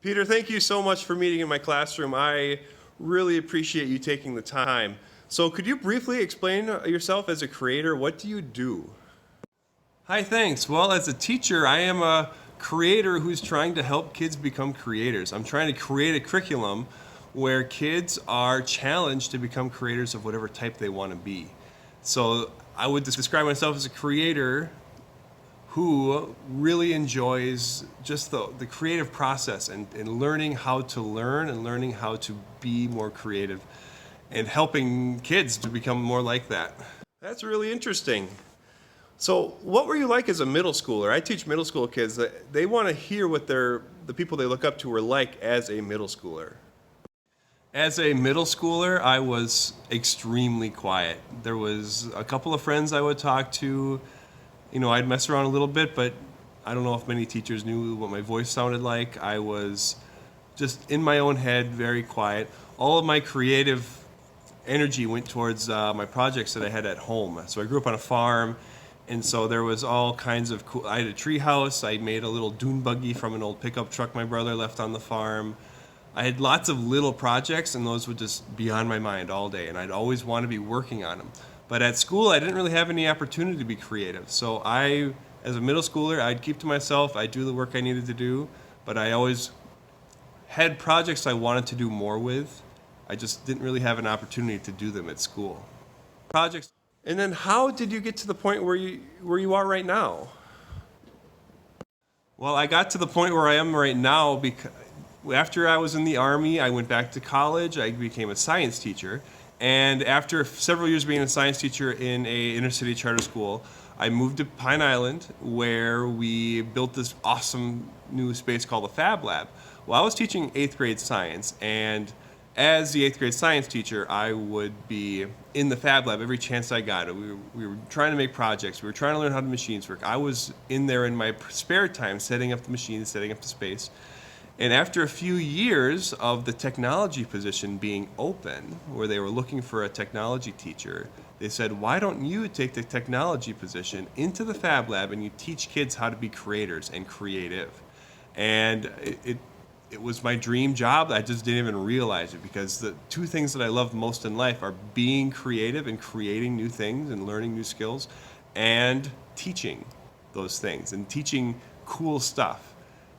Peter, thank you so much for meeting in my classroom. I really appreciate you taking the time. So could you briefly explain yourself as a creator? What do you do? Hi, thanks. Well, as a teacher, I am a creator who's trying to help kids become creators. I'm trying to create a curriculum where kids are challenged to become creators of whatever type they want to be. So I would describe myself as a creator who really enjoys just the creative process and learning how to learn and learning how to be more creative and helping kids to become more like that. That's really interesting. So what were you like as a middle schooler? I teach middle school kids that they want to hear what the people they look up to were like as a middle schooler. As a middle schooler, I was extremely quiet. There was a couple of friends I would talk to. I'd mess around a little bit, but I don't know if many teachers knew what my voice sounded like. I was just in my own head, very quiet. All of my creative energy went towards my projects that I had at home. So I grew up on a farm, and so there was all kinds of cool. I had a tree house. I made a little dune buggy from an old pickup truck my brother left on the farm. I had lots of little projects, and those would just be on my mind all day, and I'd always want to be working on them. But at school, I didn't really have any opportunity to be creative. So as a middle schooler, I'd keep to myself. I'd do the work I needed to do, but I always had projects I wanted to do more with. I just didn't really have an opportunity to do them at school. Projects. And then how did you get to the point where you are right now? Well, I got to the point where I am right now because after I was in the Army, I went back to college. I became a science teacher. And after several years being a science teacher in a inner city charter school, I moved to Pine Island, where we built this awesome new space called the Fab Lab. Well, I was teaching 8th grade science, and as the 8th grade science teacher, I would be in the Fab Lab every chance I got. We were trying to make projects. We were trying to learn how the machines work. I was in there in my spare time setting up the machines, setting up the space. And after a few years of the technology position being open, where they were looking for a technology teacher, they said, why don't you take the technology position into the Fab Lab and you teach kids how to be creators and creative? And it was my dream job. I just didn't even realize it, because the two things that I love most in life are being creative and creating new things and learning new skills, and teaching those things and teaching cool stuff.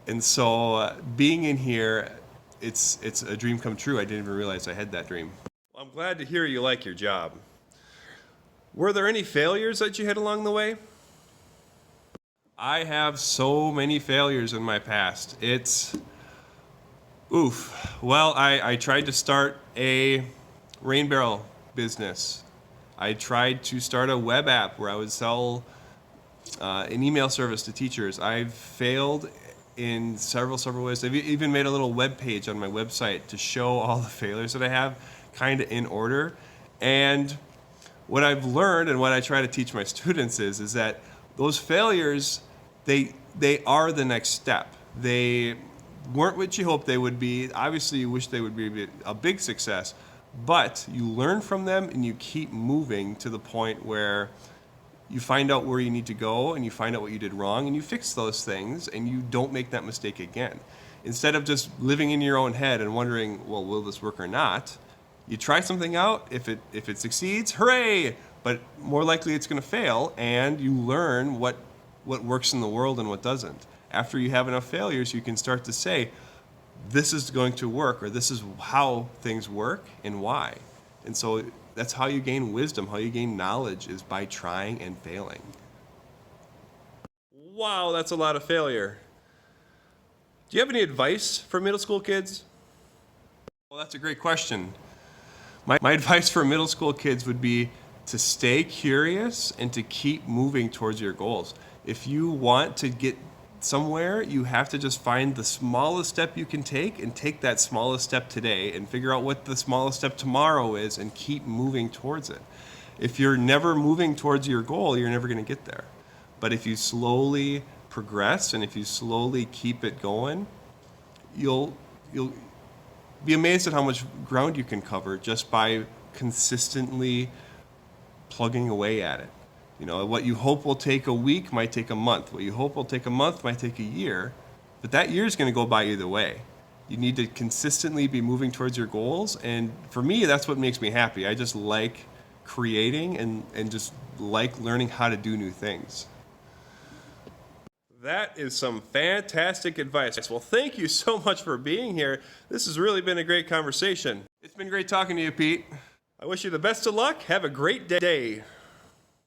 And so being in here, it's a dream come true. I didn't even realize I had that dream. Well, I'm glad to hear you like your job. Were there any failures that you had along the way? I have so many failures in my past. Well, I tried to start a rain barrel business. I tried to start a web app where I would sell an email service to teachers. I've failed in several ways. I've even made a little web page on my website to show all the failures that I have, kind of in order. And what I've learned and what I try to teach my students is that those failures, they are the next step. They weren't what you hoped they would be. Obviously, you wish they would be a big success, but you learn from them and you keep moving to the point where you find out where you need to go, and you find out what you did wrong, and you fix those things, and you don't make that mistake again. Instead of just living in your own head and wondering, well, will this work or not? You try something out. If it succeeds, hooray! But more likely it's going to fail, and you learn what works in the world and what doesn't. After you have enough failures, you can start to say, this is going to work, or this is how things work and why. And so that's how you gain wisdom, how you gain knowledge, is by trying and failing. Wow, that's a lot of failure. Do you have any advice for middle school kids? Well, that's a great question. My advice for middle school kids would be to stay curious and to keep moving towards your goals. If you want to get somewhere, you have to just find the smallest step you can take and take that smallest step today and figure out what the smallest step tomorrow is and keep moving towards it. If you're never moving towards your goal, you're never going to get there. But if you slowly progress and if you slowly keep it going, you'll be amazed at how much ground you can cover just by consistently plugging away at it. What you hope will take a week might take a month. What you hope will take a month might take a year, but that year is going to go by either way. You need to consistently be moving towards your goals. And for me, that's what makes me happy. I just like creating and just like learning how to do new things. That is some fantastic advice. Well, thank you so much for being here. This has really been a great conversation. It's been great talking to you, Pete. I wish you the best of luck. Have a great day.